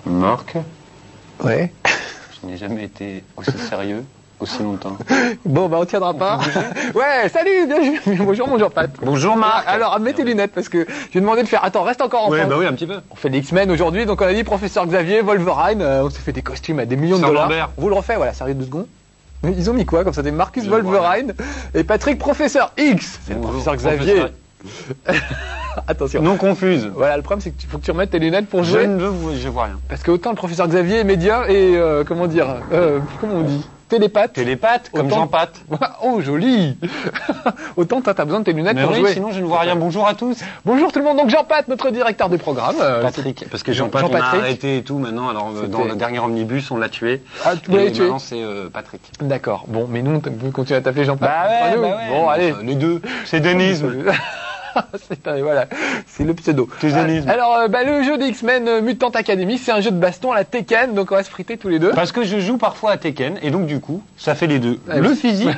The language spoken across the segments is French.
Marc, Ouais. je n'ai jamais été aussi sérieux, aussi longtemps. Bon, bah on tiendra pas. Ouais, salut, bienvenue. Bonjour mon Jean-Pat. Bonjour Marc. Alors, mets tes lunettes parce que j'ai demandé de faire. Attends, reste encore en Ouais, France. bah oui, un petit peu. On fait les X-Men aujourd'hui, donc on a dit professeur Xavier, Wolverine, on s'est fait des costumes à des millions de Sans dollars. Lambert. On vous le refait, voilà, sérieux 2 secondes. Mais ils ont mis quoi comme ça? Des Marcus Je Wolverine et Patrick Professeur X. C'est le professeur Xavier. Attention. Non confuse. Voilà, le problème c'est qu'il faut que tu remettes tes lunettes pour Je jouer. ne veux, je vois rien. Parce que autant le professeur Xavier est médium et comment dire, comment on dit, télépathe. Télépathe, comme Autant- Jean-Pat. Oh joli. Autant toi t'as besoin de tes lunettes Mais pour oui, jouer. sinon je ne vois rien. Bonjour à tous. Bonjour tout le monde, donc Jean-Pat, notre directeur du programme. Patrick, parce que Jean-Pat, on a Jean-Patrick. arrêté et tout maintenant. Alors dans C'était- le dernier omnibus, on l'a tué. Ah, tu l'avais Et tué. maintenant c'est Patrick. D'accord. Bon, mais nous on peut continuer à t'appeler Jean-Pat. Entre nous. Bon, Bon, allez. les deux. C'est Denisme. Voilà, c'est le pseudo. C'est Denisme. Alors, le jeu des X-Men Mutant Academy, c'est un jeu de baston à la Tekken, donc on va se friter tous les deux. Parce que je joue parfois à Tekken et donc du coup, ça fait les deux. Ah, Le oui. physique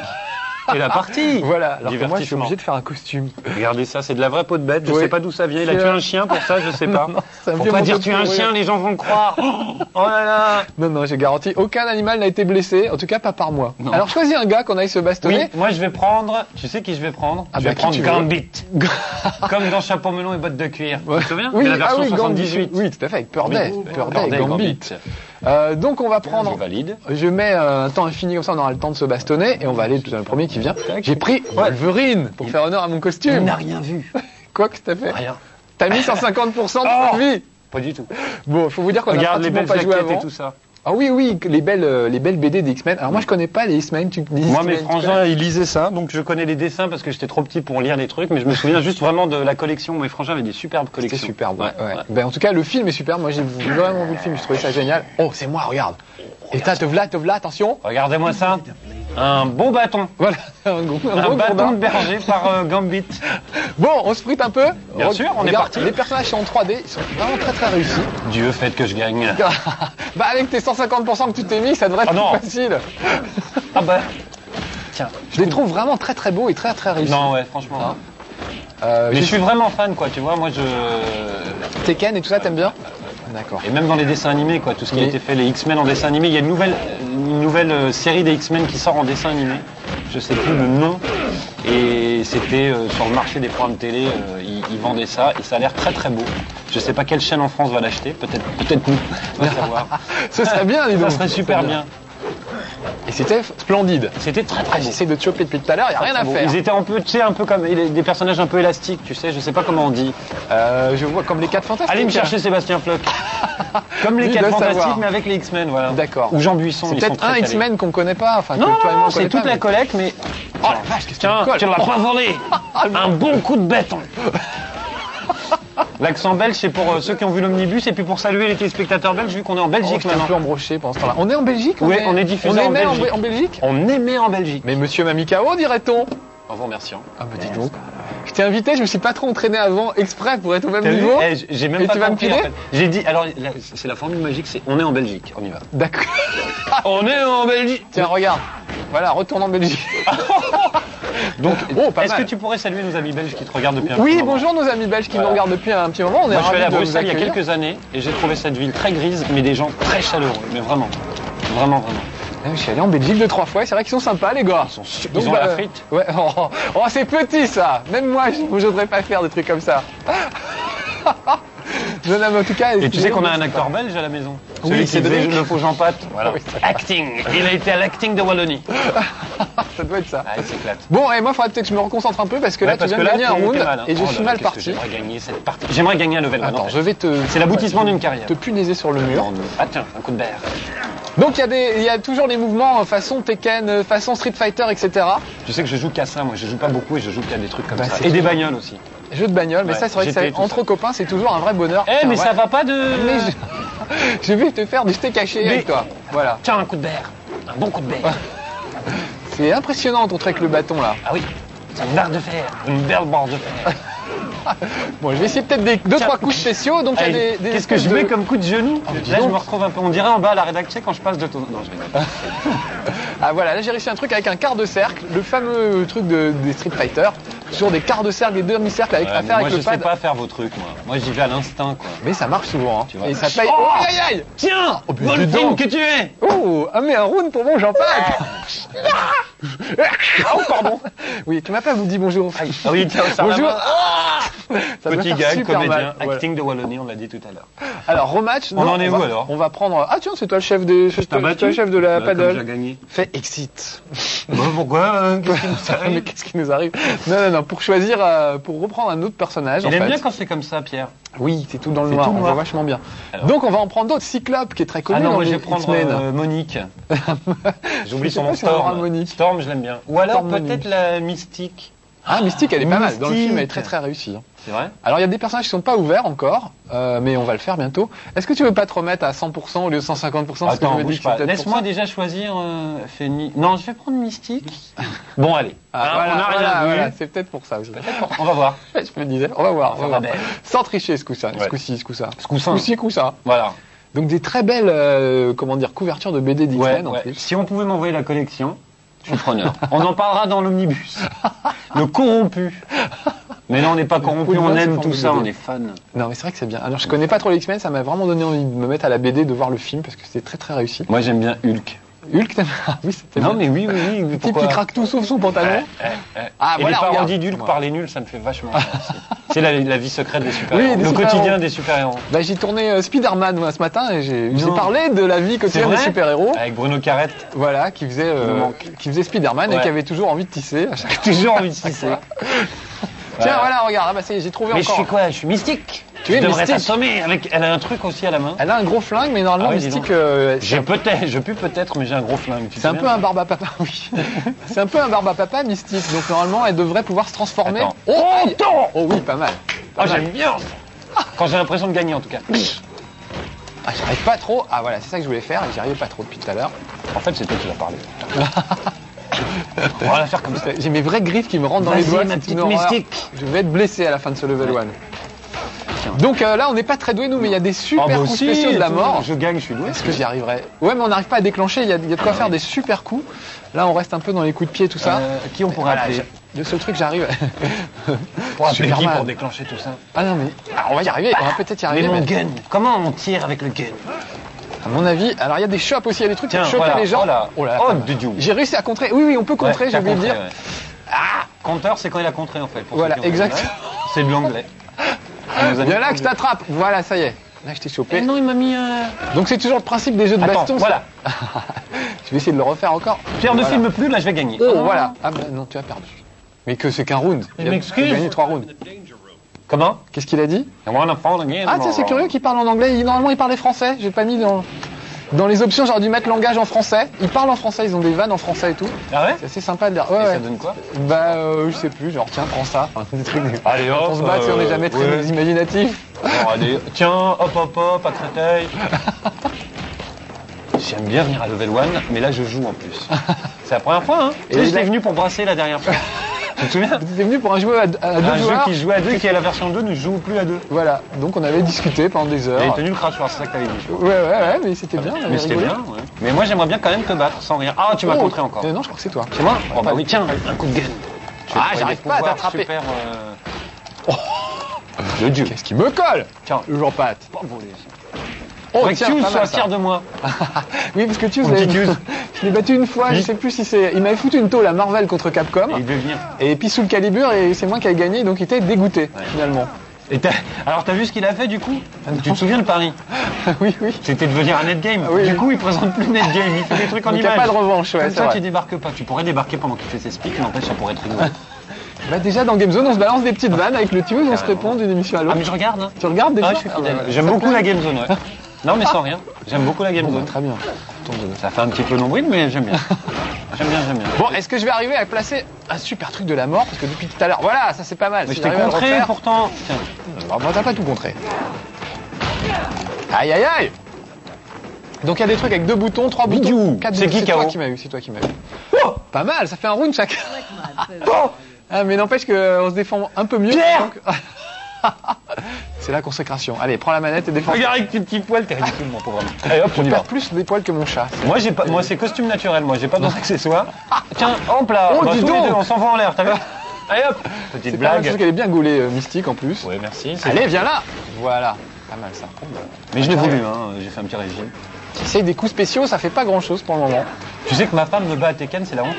et la partie. Voilà, alors que moi je suis Divertissement. obligé de faire un costume. Regardez ça, c'est de la vraie peau de bête. Je Oui. sais pas d'où ça vient. Il a C'est tué un- un chien pour ça, je sais pas. Non, c'est un Faut vieux pas dire manteau tuer de un fourrure. chien, les gens vont le croire. Oh là là. Non, j'ai garanti, aucun animal n'a été blessé, en tout cas pas par moi. Non. Alors choisis un gars qu'on aille se Oui, bastonner. moi je vais prendre. Tu sais qui je vais prendre Ah Je bah, vais qui prendre tu veux Gambit. Comme dans Chapeau melon et bottes de cuir. Ouais. Tu te souviens Oui, Mais la version Gambit, 78. oui, tout à fait, avec Purday. Oui, Purday, Gambit. Donc on va prendre. Je valide. Je mets un temps infini comme ça, on aura le temps de se bastonner et on va aller tout dans le premier qui vient. J'ai pris Wolverine pour faire honneur à mon Il costume. n'a rien vu. Quoi que t'as fait? Rien. T'as mis 150% de Oh vie. Pas du tout. Bon, faut vous dire qu'on a Regarde les pratiquement belles pas joué jaquettes et avant. tout ça. Ah oui, oui, les belles BD des X-Men. Alors moi je connais pas les X-Men. Moi, mes frangins, ils lisaient ça, donc je connais les dessins parce que j'étais trop petit pour lire les trucs, mais je me souviens juste vraiment de la collection. Mes frangins avaient des superbes C'était collections. superbe. Ouais, Ouais. ouais. Ben, en tout cas, le film est super. Moi j'ai vraiment vu le film, j'ai trouvé ça génial. Oh, c'est moi, regarde. Et te v'là, attention. Regardez-moi ça. Un beau bâton. Voilà, un gros Un bâton gourdin. de berger par Gambit. Bon, on se frite un peu. Bien sûr, on est Regarde, parti. Les personnages sont en 3D, ils sont vraiment très très réussis. Dieu fait que je gagne. Bah avec tes 150% que tu t'es mis, ça devrait être Ah non. plus facile. Ah bah. Tiens. Je les trouve vraiment très très beaux et très très réussis. Non, ouais, franchement. Euh, Mais je j'ai- suis vraiment fan, quoi. Tu vois, moi, Tekken et tout ça, t'aimes bien? D'accord. Et même dans les dessins animés, quoi. Tout ce qui a Mais- été fait, les X-Men en dessin animé. Il y a une nouvelle série des X-Men qui sort en dessin animé. Je sais plus le nom. Et c'était sur le marché des programmes télé. Ils vendaient ça. Et ça a l'air très très beau. Je sais pas quelle chaîne en France va l'acheter. Peut-être nous. On va savoir. Ce serait bien, dis Ça donc. serait super bien. Et c'était splendide. C'était très Ah, très beau. j'essaie de te choper depuis tout à l'heure, y a rien à faire. Ils étaient un peu, tu sais, un peu comme des personnages un peu élastiques, tu sais, je sais pas comment on dit. Je vois comme les 4 fantastiques. Allez me chercher Sébastien Floch. Comme les Lui 4 doit fantastiques, savoir. mais avec les X-Men, voilà. D'accord. Ou Jean Buisson. C'est ils sont peut-être très un calés. X-Men qu'on connaît pas, enfin Non, que toi et moi on c'est connaît toute pas, la mais- collecte, mais. Oh la vache, qu'est-ce que Tiens, tu colles? tu l'as pas volé. Un bon coup de béton. L'accent belge, c'est pour ceux qui ont vu l'omnibus et puis pour saluer les téléspectateurs belges, vu qu'on est en Oh, Belgique j'étais un peu maintenant. embroché pendant ce temps-là. On est en Belgique? Oui, on est diffusé en émet Belgique. en Belgique? On aimait en Belgique. Mais monsieur Mamikao, dirait-on? En vous remerciant. Ah bah dis donc. Je t'ai invité, je me suis pas trop entraîné avant, exprès pour être au même T'as vu niveau. J'ai même Et pas tu vas me compris, filer en fait. J'ai dit, alors, c'est la formule magique, c'est on est en Belgique, on y va. D'accord. On est en Belgique. Tiens, regarde. Voilà, retourne en Belgique. Donc, Oh, pas est-ce que mal. tu pourrais saluer nos amis belges qui te regardent depuis un Oui, petit moment? bonjour nos amis belges qui Voilà. nous regardent depuis un petit moment. On est Moi, je suis allé à ravis de vous Bruxelles il y a accueillir. quelques années et j'ai trouvé cette ville très grise, mais des gens très chaleureux, mais vraiment. Vraiment, vraiment. Ah, je suis allé en Belgique 2-3 fois et c'est vrai qu'ils sont sympas les gars. Ils ont la frite. Ouais, oh, c'est petit ça. Même moi, je n'oserais pas faire des trucs comme ça. Non, non, mais en tout cas. Et tu sais qu'on a un acteur belge à la maison. Oui, Celui qui c'est faisait Cédric. le faux Jean-Pat. Voilà. Oui, c'est- Acting. Il a été à l'acting de Wallonie. Ça doit être ça. Ah, il s'éclate. Bon, et moi, il faudrait peut-être que je me reconcentre un peu parce que là, Ouais, tu parce viens que de là, gagner un t'es round mal, hein. et je Oh suis là mal là, qu'est-ce que parti. J'aimerais gagner cette partie. J'aimerais gagner un level one. Attends, en fait. je vais te. C'est l'aboutissement d'une carrière. Te punaiser sur le mur. Ah tiens, un coup de berre. Donc il y a toujours les mouvements façon Tekken, façon Street Fighter, etc. Tu sais que je joue qu'à ça, moi. Je joue pas beaucoup et je joue qu'à des trucs comme Bah, ça. c'est Et des toujours- bagnoles aussi. Jeux de bagnole, mais Ouais, ça c'est vrai que GT, tout entre ça. copains c'est toujours un vrai bonheur. Eh, Tiens, mais ouais. ça va pas de. Mais je vais te faire du steak caché Mais- avec toi. Voilà. Tiens, un coup de berre. Un bon coup de berre. C'est impressionnant ton truc avec le bâton là. Ah oui, c'est une barre de fer. Une belle barre de fer. Bon, je vais essayer peut-être 2-3 coups spéciaux. Donc il y a des Qu'est-ce que je mets comme coup de genou? dis Là, je donc. me retrouve un peu. On dirait en bas à la rédaction quand je passe de ton. Non, je rigole. Ah voilà, là j'ai réussi un truc avec un quart de cercle, le fameux truc des Street Fighter, sur des quarts de cercle, des demi-cercles avec à faire Moi, avec je le sais pad. pas faire vos trucs, moi. Moi, j'y vais à l'instinct, quoi. Mais ça marche souvent, hein. Tu vois. Et ça paye. Oh Oh, aïe aïe aïe. Tiens, Oh, mais dis Wolfine donc. que tu es. Oh, ah mais un round pour mon Jean-Pat. Oh pardon. Oui, tu m'as pas dit bonjour. Ah oui, tiens, ça Bonjour. va. Ça doit Petit faire gag, super comédien, mal. Voilà. acting de Wallonie, on l'a dit tout à l'heure. Alors rematch. On non, en est où, va- alors? On va prendre. Ah tiens, c'est toi le chef des. C'est toi le chef de la Comme j'ai paddle. gagné. Fais exit. Bah, pourquoi? Qu'est-ce qui nous Mais arrive? qu'est-ce qui nous arrive? Non, pour choisir, pour reprendre un autre personnage. Il en aime fait. bien quand c'est comme ça, Pierre. Oui, c'est tout dans le C'est noir, tout on noir. voit vachement bien. Alors. Donc on va en prendre d'autres. Cyclope, qui est très connu Ah non, dans moi je les vais prendre X-Men. Monique. J'oublie Je sais son pas nom, si on aura Storm. Monique. Storm, je l'aime bien. Ou alors Storm peut-être Monique. la Mystique. Ah, Mystique, elle est pas mal. Dans le film, elle est Mystique. très très réussie. hein. C'est vrai? Alors il y a des personnages qui sont pas ouverts encore, mais on va le faire bientôt. Est-ce que tu veux pas te remettre à 100% au lieu de 150%? Parce que je Attends, me dis bouge que c'est pas. peut-être pour Laisse-moi ça. déjà choisir. Non, je vais prendre Mystique. Bon, allez. Ah, Hein, voilà, on a rien voilà, vu. voilà, c'est peut-être pour ça aussi. On va voir. Je me disais, on va voir. On va voir. Sans tricher ce coup-ci, Ouais. ce coup-ci, ce coup-ci. Ce coussin. Ce coup-ci. Voilà. Donc des très belles, comment dire, couvertures de BD d'X-Men en Ouais. plus. Si on pouvait m'envoyer la collection, je suis preneur. On en parlera dans l'omnibus. Le corrompu. Mais non, on n'est pas corrompu, Poulvin, on c'est aime forme tout de ça, BD. on est fan. Non, mais c'est vrai que c'est bien. Alors je connais pas trop les X-Men, ça m'a vraiment donné envie de me mettre à la BD, de voir le film parce que c'était très très réussi. Moi, j'aime bien Hulk. Hulk, t'aimes? Ah oui, c'était Non, bien. mais oui. Le type Pourquoi qui craque tout sauf son pantalon. Ah, Et voilà, les parodies regarde. d'Hulk Ouais. par les nuls, ça me fait vachement rire aussi. C'est la vie secrète des super-héros. Oui, des le super-héros. quotidien des super-héros. Bah, j'ai tourné Spider-Man moi, ce matin et j'ai Non. parlé de la vie quotidienne des vrai super-héros. Avec Bruno Carrette. Voilà, qui faisait Spider-Man et Ouais. qui avait toujours envie de tisser à chaque Toujours envie de tisser. Tiens, voilà, regarde, ah bah, ça y est, j'ai trouvé Mais je encore. suis quoi? Je suis mystique. Tu es devrais mystique. t'assommer. Elle a un truc aussi à la main. Elle a un gros flingue, mais normalement, Ah oui, dis Mystique, donc. c'est Je pue peut-être, mais j'ai un gros flingue. Tu te un peu souviens un barbe à papa, oui. C'est un peu un barbe à papa Mystique, donc normalement, elle devrait pouvoir se transformer. Attends. Oh, aïe. Attends. Oh oui, pas mal. Ah, Pas mal. j'aime bien. Quand j'ai l'impression de gagner, en tout cas. Ah, j'arrive pas trop. Ah voilà, c'est ça que je voulais faire et j'y arrivais pas trop depuis tout à l'heure. En fait, c'est toi qui l'as parlé. On va la faire comme ça. J'ai mes vraies griffes qui me rentrent dans les Vas-y, doigts. ma c'est petite une horreur. Mystique. Je vais être blessé à la fin de ce level Ouais. 1. Donc là, on n'est pas très doués nous, mais il y a des super Ah, bah coups aussi, spéciaux de la mort. Je gagne, je suis doué. Est-ce que j'y arriverai? Ouais, mais on n'arrive pas à déclencher. Il y a de quoi faire des super coups. Là, on reste un peu dans les coups de pied, tout ça. Qui on pourrait Voilà, appeler le seul truc, j'arrive. Pour appeler qui Superman. pour déclencher tout ça? Ah non, mais on va y arriver. On va peut-être y Mais arriver. mon mais gun. Comment on tire avec le gun? à mon avis, alors il y a des shops aussi. Il y a des trucs Tiens, pour choper voilà. les gens. Oh là. là, Oh, pas mal. Dieu. J'ai réussi à contrer. Oui, on peut contrer. Ouais, J'ai oublié de t'as dire. contré, ouais. Ah, compteur, c'est quand il a contré en fait. Pour Voilà, ceux qui ont exact. l'anglais. C'est de l'anglais. Viens là que je t'attrape. Voilà, ça y est. Là, je t'ai chopé. Non, il m'a mis un. Donc c'est toujours le principe des jeux de Attends, baston. voilà. Je vais essayer de le refaire encore. Pierre ne Voilà. filme plus, là je vais gagner. Oh, voilà. Ah bah non, tu as perdu. Mais que c'est qu'un round. Je Tu as m'excuse. gagné 3 rounds. Comment? Qu'est-ce qu'il a dit? I wanna fall again. Ah tiens, c'est curieux qu'il parle en anglais. Normalement, il parlait français. J'ai pas mis dans les options, j'aurais dû mettre langage en français. Ils parlent en français, ils ont des vannes en français et tout. Ah ouais? C'est assez sympa de dire. Ouais, Et ça ouais. donne quoi? Bah, je sais plus, genre, tiens, prends ça. Enfin, des trucs. Allez hop. On se bat si on n'est jamais très ouais. imaginatif. Bon, allez, tiens, hop, à Créteil. J'aime bien venir à level 1, mais là je joue en plus. C'est la première fois, hein? Et Tu sais, là- j'étais venu pour brasser la dernière fois. Tu te souviens? T'es venu pour un jeu à deux Un jeu joueurs. qui jouait à 2, qui est la version 2, ne joue plus à 2. Voilà, donc on avait discuté pendant des heures. Il tenu le crachoir, c'est ça que t'avais dit. Ouais, mais c'était bien. on avait Mais c'était rigolé. bien, ouais. Mais moi j'aimerais bien quand même te battre sans rien. Ah, tu m'as Oh, contré encore. Non, je crois que c'est toi. C'est moi? Oh bah oui, tiens, un coup de gun. Ah, j'arrive pas à t'attraper. Super. Le dieu. Qu'est-ce qui me colle? Tiens, Le Jean-Pat. pas volé. Oh, Faudrait que tiens, Hughes pas soit mal, ça. fier de moi. Oui, parce que tu Mon petit Hughes. je l'ai battu une fois, je Oui. sais plus si c'est. Il m'avait foutu une tôle à Marvel contre Capcom. Et il devait venir. Et puis sous le calibre, et c'est moi qui ai gagné, donc il était dégoûté, Ouais. finalement. Et alors t'as vu ce qu'il a fait du coup? Tu te souviens le pari? Oui. C'était de devenir un netgame. Ah oui. Du coup il présente plus netgame, il fait des trucs en Donc il n'y a image. pas de revanche, ouais, Comme c'est ça vrai. tu débarques pas. Tu pourrais débarquer pendant qu'il fait ses speaks, n'empêche ça pourrait être rigolo. Bah, déjà dans Game Zone, on se balance des petites vannes avec le tuyau, on se Carrément. répond d'une émission à Ah l'autre. mais je regarde hein. Tu regardes déjà? Ah, je suis fidèle. voilà. J'aime Ça te beaucoup plaît la game zone, ouais. Non mais sans rien. J'aime beaucoup la game Bon, bah, zone. très bien. Ça fait un petit peu nombril mais j'aime bien. J'aime bien. Bon, est-ce que je vais arriver à placer un super truc de la mort? Parce que depuis tout à l'heure, voilà, ça c'est pas mal. Mais Si je t'ai j'arrive à le contré refaire- pourtant. Tiens. Alors, moi, t'as pas tout contré. Aïe, aïe, aïe! Donc il y a des trucs avec 2 boutons, 3 Bidou. boutons, 4 C'est boutons. qui C'est toi KO? qui m'as eu, c'est toi qui m'as eu. Oh, pas mal, ça fait un round chaque. Ah, mais n'empêche qu'on se défend un peu mieux. Pierre donc- C'est la consécration. Allez, prends la manette et défends. Regarde avec tes petits poils, t'es ridicule, mon pauvre. Allez hop, on y va. perds plus des poils que mon chat. Moi, j'ai pas, moi, c'est costume naturel. Moi, j'ai pas besoin d'accessoires. Tiens, hop là. Oh, Bah, dis tous les donc. deux, on s'envoie en l'air, t'as vu? Allez hop. Petite C'est pas mal, blague. parce qu'elle est bien gaulée, mystique en plus. Ouais, merci. Allez, viens là. Voilà. Pas mal ça. Mais je l'ai voulu, hein. J'ai fait un petit régime. Essaye des coups spéciaux, ça fait pas grand chose pour le moment. Tu sais que ma femme me bat à Tekken, c'est la honte.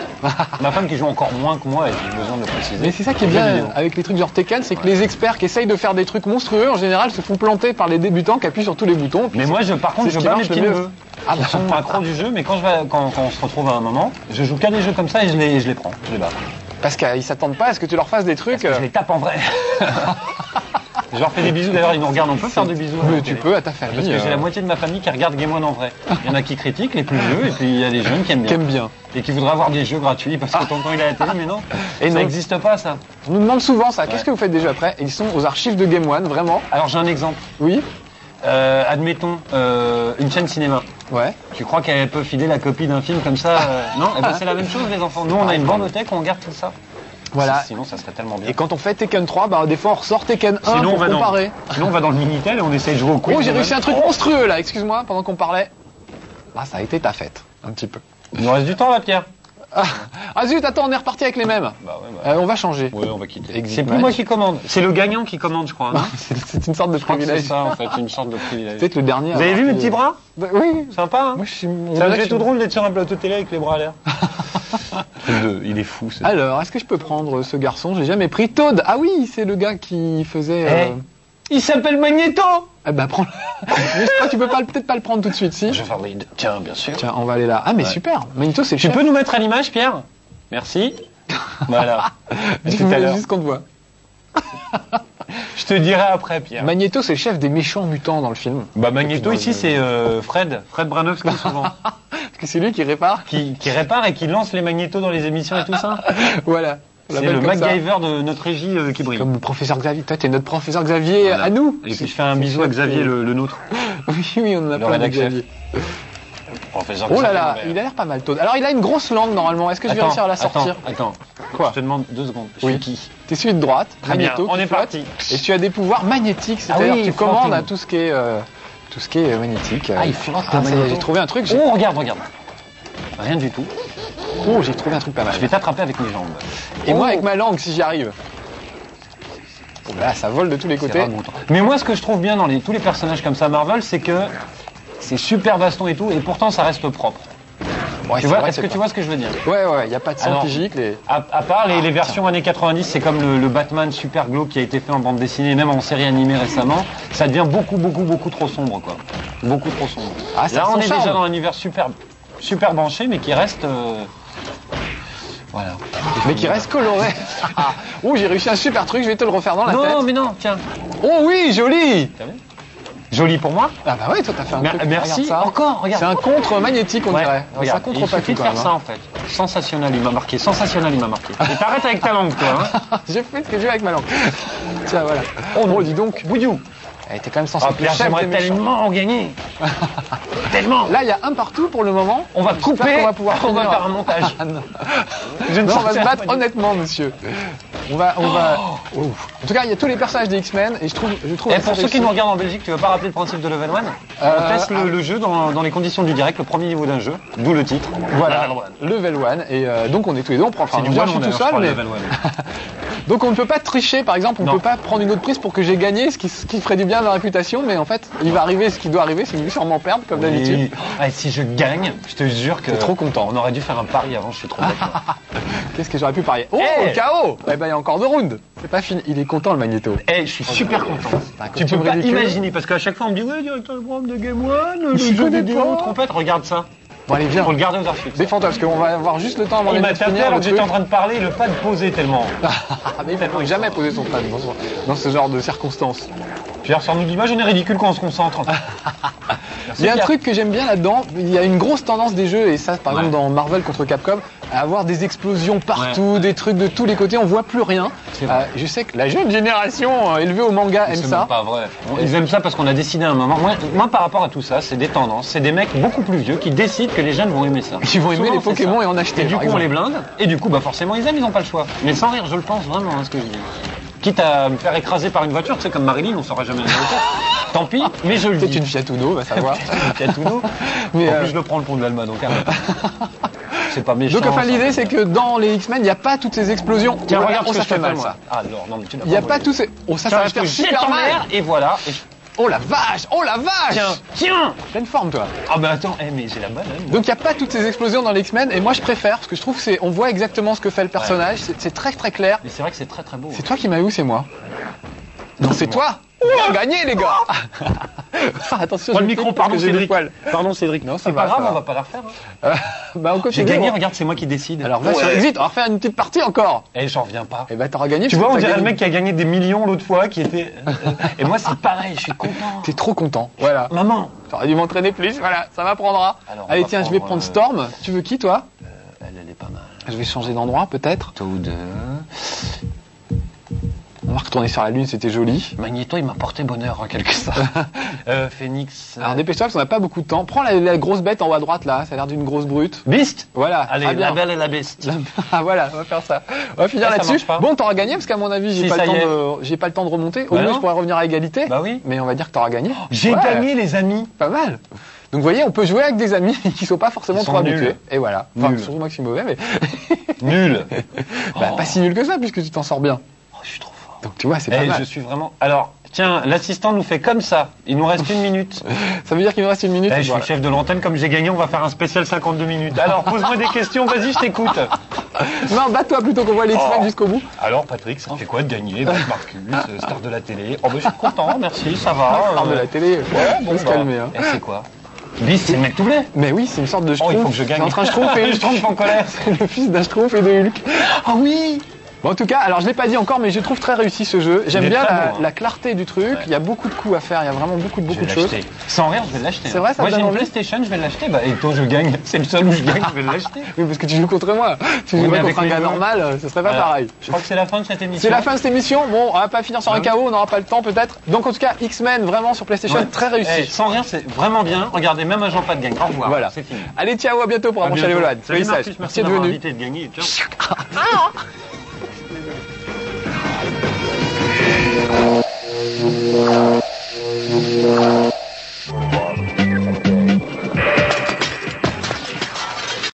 Ma femme qui joue encore moins que moi, et j'ai besoin de le préciser. Mais c'est ça qui est Jeux bien vidéo. avec les trucs genre Tekken, c'est que les experts qui essayent de faire des trucs monstrueux, en général, se font planter par les débutants qui appuient sur tous les boutons. Mais moi, par contre, c'est je ce qui bats mes marche le petits mieux. neveux. Ah, Ils sont accros du jeu, mais quand on se retrouve à un moment, je joue qu'à des jeux comme ça et je les prends, je les bats. Parce qu'ils s'attendent pas à ce que tu leur fasses des trucs. Je les tape en vrai. Je leur fais des bisous, d'ailleurs ils nous regardent, on peut faire des bisous. Mais tu peux à ta famille. Parce que j'ai la moitié de ma famille qui regarde Game One en vrai. Il y en a qui critiquent, les plus vieux, et puis il y a des jeunes qui aiment bien. Qu'aime bien. Et qui voudraient avoir des jeux gratuits parce que tonton il est à la télé, mais non. Et Ça non. n'existe pas ça. On nous demande souvent ça. Qu'est-ce que vous faites des jeux après? Et ils sont aux archives de Game One, vraiment. Alors j'ai un exemple. Oui. Admettons, une chaîne cinéma. Ouais. Tu crois qu'elle peut filer la copie d'un film comme ça Non, eh ben, c'est la même chose les enfants. Nous on a une bandothèque, on garde tout ça. Voilà. Sinon ça serait tellement bien. Et quand on fait Tekken 3, bah des fois on ressort Tekken 1 Sinon, pour comparer. Sinon on va dans le Minitel et on essaye de jouer au quiz. Oh, j'ai réussi un truc monstrueux là, excuse-moi, pendant qu'on parlait. Ah, ça a été ta fête, un petit peu. Il nous reste du temps là, Pierre. Ah zut, attends, on est reparti avec les mêmes. Bah ouais, On va changer. ouais, on va quitter. Exit C'est plus match. moi qui commande, c'est le gagnant qui commande, je crois. non C'est une sorte de Je crois que c'est privilège. ça en fait, une sorte de privilège. Peut-être le dernier. Vous avez vu mes petits bras Bah, oui. Sympa, hein Moi, je suis. Ça me fait tout drôle d'être sur un plateau télé avec les bras à l'air. Il est fou. Alors, est-ce que je peux prendre ce garçon? J'ai jamais pris Toad. Ah oui, c'est le gars qui faisait. Il s'appelle Magneto. Eh ben, prends-le. Mais je crois que tu peux peut-être pas le prendre tout de suite, si. Je vais faire lead. Tiens, bien sûr. Tiens, on va aller là. Ah, mais Ouais. super. Magneto, c'est le Tu chef. peux nous mettre à l'image, Pierre Merci. Voilà. À Tu tout à veux l'heure. juste qu'on te voit. Je te dirai après, Pierre. Magneto, c'est le chef des méchants mutants dans le film. Bah Magneto ici, c'est Fred Branowski souvent, Parce que c'est lui qui répare. qui répare et qui lance les magnétos dans les émissions et tout ça. Voilà. On C'est l'appelle le comme ça. MacGyver de notre régie qui brille. Comme le professeur Xavier. Toi, t'es notre professeur Xavier Voilà. à nous. Et puis je fais un bisou à Xavier, le nôtre. Oui, oui, on en a Le plein de rédac-chef. Xavier. Professeur Oh là Xavier là, Lambert. il a l'air pas mal, Toad. Alors, il a une grosse langue normalement. Est-ce que je vais réussir à la sortir? Attends. Quoi? Je te demande 2 secondes. Je Oui. suis qui? T'es celui de droite, Très bien, Magneto, on qui est flotte. parti. Et tu as des pouvoirs magnétiques, c'est-à-dire oui, que tu il flotte, commandes à il- tout ce qui est magnétique. Ah, il flotte, ça y est, Magneto. j'ai trouvé un truc. Oh, regarde. Rien du tout. Oh, j'ai trouvé un truc pas mal. Je vais t'attraper avec mes jambes. Et moi, Oh. avec ma langue, si j'y arrive. Oh là, ça vole de tous les C'est côtés. ragoûtant. Mais moi, ce que je trouve bien dans tous les personnages comme ça Marvel, c'est que c'est super baston et tout, et pourtant ça reste propre. Ouais, Tu c'est vois, vrai, est-ce que c'est tu pas- vois ce que je veux dire? Ouais, ouais, il n'y a pas de sang Alors, qui gicle. Et... À part les versions années 90, c'est comme le Batman super glauque qui a été fait en bande dessinée, et même en série animée récemment, ça devient beaucoup trop sombre, quoi. Beaucoup trop sombre. Ah, ça a Là, on son est charme. déjà dans un univers super branché, mais qui reste. Voilà. Mais qui reste coloré. Oh, j'ai réussi un super truc, je vais te le refaire dans la tête. Non, mais non, tiens. Oh oui, joli. T'as vu Joli pour moi. Ah bah ouais, toi t'as fait un truc. Merci. Regarde ça. Encore, regarde. C'est un contre magnétique, on Ouais, dirait. regarde, Ça contre il pas suffit tout de quand faire même. ça en fait. Sensationnel, il m'a marqué. Sensationnel, il m'a marqué. Et t'arrêtes avec ta langue, toi. Hein. J'ai fait ce que je veux avec ma langue. Tiens, voilà. Oh non, dis donc. Boudiou. Elle était quand même censée Ah, être le Pierre, chef j'aimerais des méchants. tellement en gagner. Tellement. Là, il y a un partout pour le moment. On va J'espère couper. qu'on va pouvoir on va finir. faire un montage. Ah, non. Je ne Non, on va sortirai se battre pas du- honnêtement, monsieur. On va. Oh. En tout cas, il y a tous les personnages des X-Men et je trouve. Et assez pour ceux qui réussi. nous regardent en Belgique, tu veux pas rappeler le principe de Level 1? On teste le jeu dans les conditions du direct, le premier niveau d'un jeu, d'où le titre. Voilà, Level 1. Level 1. Et donc, on est tous les deux. On prend. Enfin, C'est du moi, one, je suis on tout est, je seul, crois, mais. Level 1. Donc, on ne peut pas tricher. Par exemple, on ne Non. peut pas prendre une autre prise pour que j'ai gagné, ce qui ferait du bien à ma réputation. Mais en fait, il va arriver ce qui doit arriver. C'est que je vais sûrement perdre, comme d'habitude. Oui. Ah, et si je gagne, je te jure que. T'es trop content. On aurait dû faire un pari avant, je suis trop bête. moi. Qu'est-ce que j'aurais pu parier? Oh, Hey KO. Eh ben, il y a encore 2 rounds. C'est pas fini. Il est content, le Magneto. Eh, je suis super content. Un Tu costume peux pas ridicule. imaginer, parce qu'à chaque fois on me dit ouais, directeur de programme de Game One, le Je jeu connais vidéo, pas. trompette, regarde ça. Bon, allez, viens. Faut le garder aux archives. ça. Défends-toi, parce qu'on va avoir juste le temps avant Il les m'a de tapé finir alors le que j'étais en truc. train de parler, le pas de poser tellement. Ah, mais il ne faut jamais poser son pad dans ce genre de circonstances. Pierre sort nous l'image, on est ridicule quand on se concentre. Il y a un truc que j'aime bien là-dedans, il y a une grosse tendance des jeux, et ça par Ouais. exemple dans Marvel contre Capcom, à avoir des explosions partout, des trucs de tous les côtés, on voit plus rien. C'est vrai. Je sais que la jeune génération élevée au manga aime C'est ça. même pas vrai. Ils aiment ça parce qu'on a décidé à un moment. Moi, par rapport à tout ça, c'est des tendances. C'est des mecs beaucoup plus vieux qui décident que les jeunes vont aimer ça. Ils vont aimer Souvent, les c'est Pokémon ça. et en acheter. Et du par coup, on exemple. les blinde. Et du coup, bah forcément, ils aiment, ils n'ont pas le choix. Mais sans rire, je le pense vraiment, hein, ce que je dis. Quitte à me faire écraser par une voiture, tu sais, comme Marilyn, on saura jamais la vérité. Tant pis, mais je le C'est dis. une Fiat Uno, va savoir. Fiat Uno. Mais, En plus, je le prends le pont de l'Alma, donc arrête. C'est pas méchant. Donc enfin ça. l'idée c'est que dans les X-Men il n'y a pas toutes ces explosions. Tiens, regarde oh, ce que ça je te fait mal moi. ça. Ah, alors, non, mais tu n'as Il n'y a pas pas voulu. tous ces... Oh ça Tiens, va je te faire jette super en mal. l'air, et voilà. Et Oh la vache. Oh la vache. Tiens. Pleine forme toi. Ah bah attends, mais j'ai la banane. moi. Donc il n'y a pas toutes ces explosions dans les X-Men et moi je préfère parce que je trouve que c'est on voit exactement ce que fait le personnage, c'est très très clair. Mais c'est vrai que c'est très très beau. C'est toi qui m'as eu ou c'est moi? Non, c'est toi. On a gagné les gars. Attention, Prends je le micro, pique parce pardon que j'ai des Cédric. poils. Pardon Cédric. Non, ça c'est va, pas grave, ça va. on va pas la refaire. Hein. Bah on continue. J'ai gagné, on- regarde, c'est moi qui décide. Alors va sur Exit, on va refaire une petite partie encore. Et j'en reviens pas. Et bah t'auras gagné. Tu parce vois, que on t'as dirait le gagné. mec qui a gagné des millions l'autre fois, qui était. Et moi, c'est pareil, je suis content. T'es trop content. Voilà. Maman. J'aurais dû m'entraîner plus. Voilà, ça m'apprendra. Alors, on Allez va tiens, je vais prendre, prendre Storm. Tu veux qui toi? Elle est pas mal. Je vais changer d'endroit peut-être. Toad. On va retourner sur la lune, c'était joli. Magneto, il m'a porté bonheur en quelque sorte. Phoenix. Alors dépêche-toi parce qu'on n'a pas beaucoup de temps. Prends la grosse bête en haut à droite là, ça a l'air d'une grosse brute. Beast. Voilà. Allez, très bien. la belle et la bestie. Ah voilà, on va faire ça. On va finir Ça là-dessus. marche pas. Bon, t'auras gagné parce qu'à mon avis, Si, j'ai pas, ça le y est. temps de- j'ai pas le temps de remonter. Au Bah mieux, non. je pourrais revenir à égalité. Bah oui. Mais on va dire que t'auras gagné. J'ai Ouais, gagné, les amis. Pas mal. Donc vous voyez, on peut jouer avec des amis qui sont pas forcément Ils sont trop nuls. habitués. Et voilà. Enfin, Nuls. surtout moi qui suis mauvais, mais Nul. bah, pas si nul que ça puisque tu t'en sors bien. Oh, je suis trop fort. Donc tu vois, c'est pas Eh, mal. je suis vraiment. Alors, tiens, l'assistant nous fait comme ça. Il nous reste 1 minute. Ça veut dire qu'il nous reste 1 minute. Eh, je suis Voilà. le chef de l'antenne, comme j'ai gagné, on va faire un spécial 52 minutes. Alors, pose-moi des questions, vas-y, je t'écoute. Non, bats-toi plutôt qu'on voit les X-Men Oh. jusqu'au bout. Alors, Patrick, ça te fait quoi de gagner Marcus, star de la télé. Oh, bah, je suis content, merci, ça va. Parle de la télé. Bon, Faut se calmer. Hein. Et c'est quoi Beast, c'est le mec tout blé. Mais oui, c'est une sorte de Oh, schtroumpf. il faut que je gagne. C'est entre un schtroumpf et Je tombe en colère. C'est le fils d'un schtroumpf et de Hulk. Ah oui. Bon, en tout cas, alors je l'ai pas dit encore, mais je trouve très réussi ce jeu. J'aime Il est bien très la, beau, hein. la clarté du truc. Ouais. Il y a beaucoup de coups à faire. Il y a vraiment beaucoup Je vais de choses. l'acheter. Sans rire, je vais l'acheter. C'est vrai, ça Moi, te j'ai donne une envie PlayStation, je vais l'acheter. Bah, et toi, je gagne. C'est le seul où je gagne, je vais l'acheter. Oui, parce que tu joues contre moi. Tu Oui, joues mais pas avec contre un les gars gens. normal, ce serait pas Alors, pareil. Je crois que c'est la fin de cette émission. C'est la fin de cette émission. Bon, on va pas finir sur un Ah oui. KO, on n'aura pas le temps peut-être. Donc en tout cas, X-Men vraiment sur PlayStation, Ouais. très réussi. Eh, sans rien, c'est vraiment bien. Regardez, même un Jean pas de gagne. Au revoir. Voilà. C'est fini. Allez, ciao, à bientôt pour À un prochain bientôt. Levolade. Salut Soyez Marcus, sages. merci Merci de d'avoir venir. invité et de gagner. Ciao.